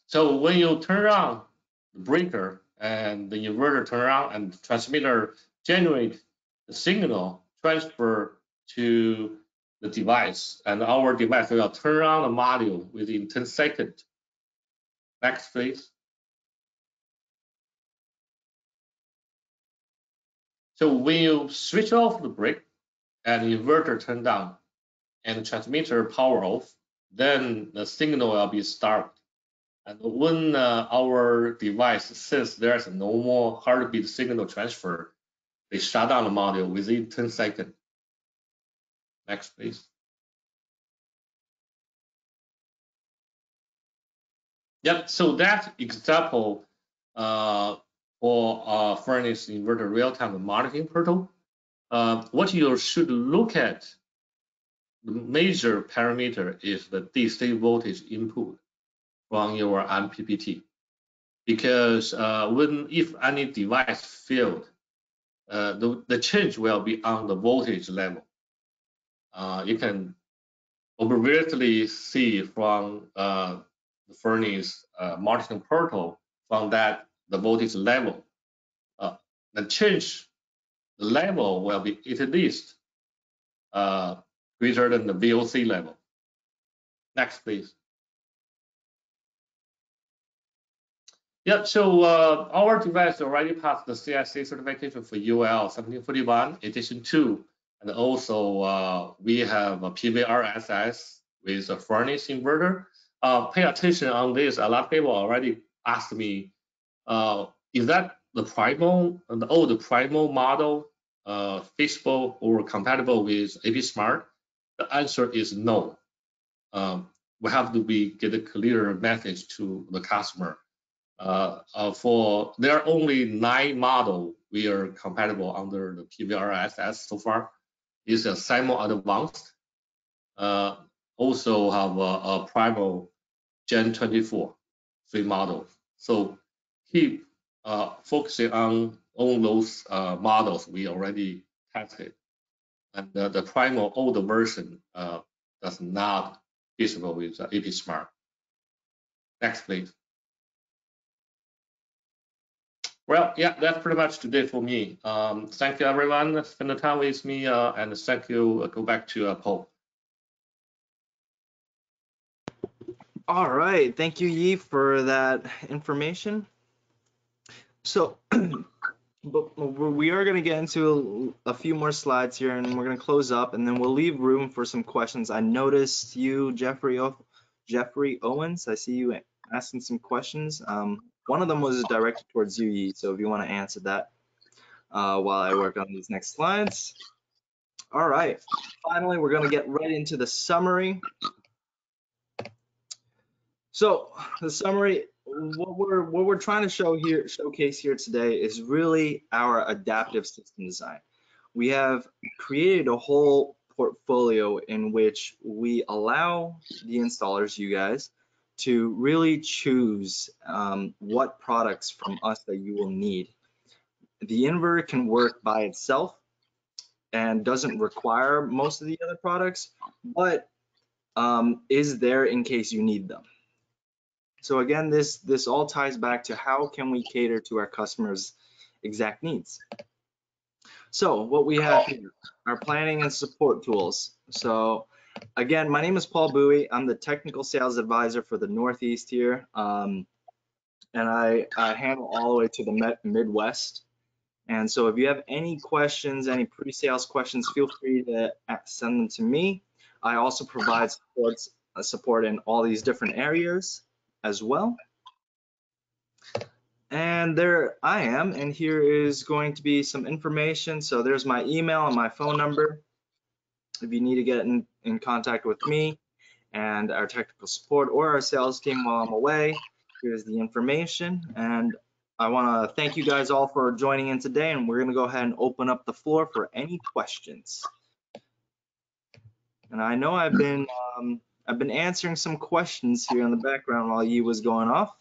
So when you turn on the breaker and the inverter turn on and the transmitter generate the signal transfer to the device, and our device will turn on the module within 10 seconds. Next, please. So when you switch off the brake and the inverter turn down and the transmitter power off, then the signal will be started. And when our device sense there's no more heartbeat signal transfer, they shut down the module within 10 seconds. Next, please. Yep, so that example for Fronius inverter real-time monitoring portal, what you should look at, the major parameter is the DC voltage input from your MPPT. Because if any device failed, the change will be on the voltage level. You can obviously see from the Fronius monitoring portal from that the voltage level. The change the level will be at least greater than the VOC level. Next, please. Yeah, so our device already passed the CSA certification for UL 1741 edition 2 And also we have a PVRSS with a Fronius inverter. Pay attention on this. A lot of people already asked me, is that the the Primal model feasible or compatible with AP Smart? The answer is no. We have to get a clear message to the customer. For there are only 9 models we are compatible under the PVRSS so far. It's a Symo Advanced. Also have a Primal Gen 24, 3 models. So keep focusing on those models we already tested. And the Primal older version does not feasible with AP Smart. Next, please. Well, yeah, that's pretty much today for me. Thank you, everyone. Spend the time with me, and thank you. Go back to Paul. All right, thank you, Yi, for that information. So, but we are going to get into a few more slides here, and we're going to close up, and then we'll leave room for some questions. I noticed you, Jeffrey Owens. I see you asking some questions. One of them was directed towards you, Yi, so if you want to answer that while I work on these next slides. All right, finally, we're going to get right into the summary. So the summary, what we're trying to showcase here today is really our adaptive system design. We have created a whole portfolio in which we allow the installers, you guys, to really choose what products from us that you will need. The inverter can work by itself and doesn't require most of the other products, but is there in case you need them. So again, this all ties back to how can we cater to our customers' exact needs. So what we have here are planning and support tools. So again, my name is Paul Bowie. I'm the technical sales advisor for the Northeast here, and I handle all the way to the Midwest. And so if you have any questions, any pre-sales questions, feel free to send them to me. I also provide support in all these different areas as well. And there I am, and here is going to be some information. So there's my email and my phone number if you need to get in contact with me and our technical support or our sales team while I'm away. Here's the information, and I want to thank you guys all for joining in today, and we're going to go ahead and open up the floor for any questions. And I know I've been answering some questions here in the background while Yi was going off.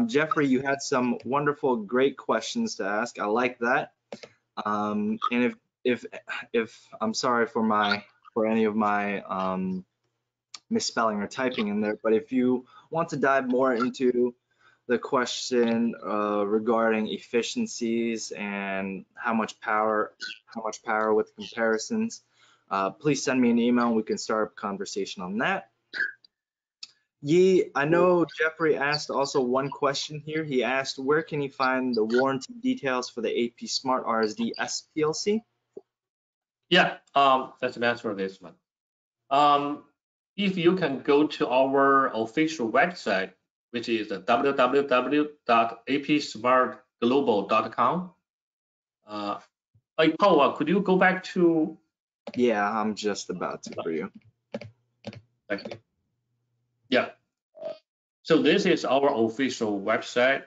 Jeffrey, you had some wonderful, great questions to ask. I like that. And if I'm sorry for any of my misspelling or typing in there, but if you want to dive more into the question regarding efficiencies and how much power with comparisons, please send me an email and we can start a conversation on that. Yi, I know Jeffrey asked also one question here. He asked, where can you find the warranty details for the AP Smart RSD SPLC? Yeah, that's an answer for this one. If you can go to our official website, which is www.apsmartglobal.com. Paul, could you go back to? Yeah, I'm just about to for you. Thank you. Yeah. So this is our official website,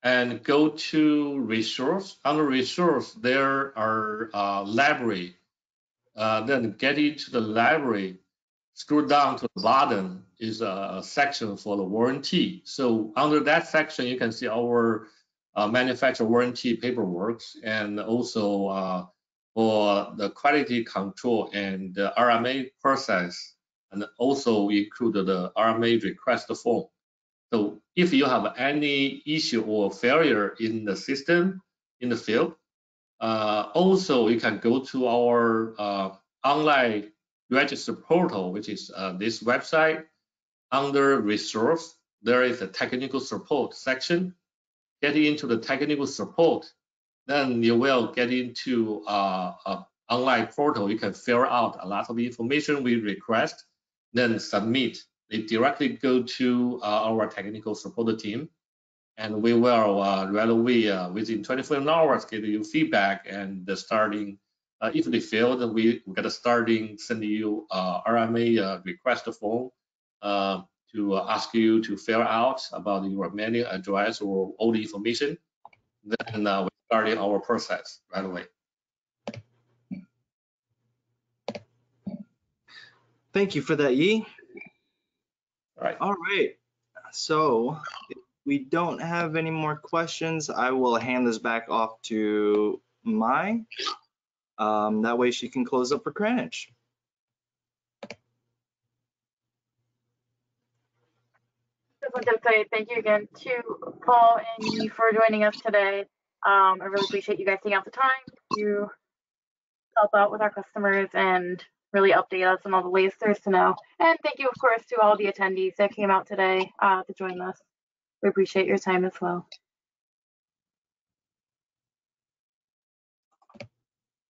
and go to resource. Under resource, there are library. Then get into the library. Scroll down to the bottom is a section for the warranty. So under that section, you can see our manufacturer warranty paperwork, and also for the quality control and the RMA process, and also include the RMA request form. So if you have any issue or failure in the system, in the field, also you can go to our online register portal, which is this website. Under resource, there is a technical support section. Get into the technical support, then you will get into a online portal, you can fill out a lot of information we request, then submit. They directly go to our technical support team, and we will right away, within 24 hours, give you feedback and the starting. If they failed, we got to starting send you RMA request form to ask you to fill out about your mailing address or all the information. Then we starting our process right away. Thank you for that, Yi. All right. All right. So if we don't have any more questions, I will hand this back off to Mai. That way she can close up for Krannich. Just wanted to say thank you again to Paul and Yi for joining us today. I really appreciate you guys taking out the time to help out with our customers and really update us on all the latest there's to know. And thank you, of course, to all the attendees that came out today to join us. We appreciate your time as well.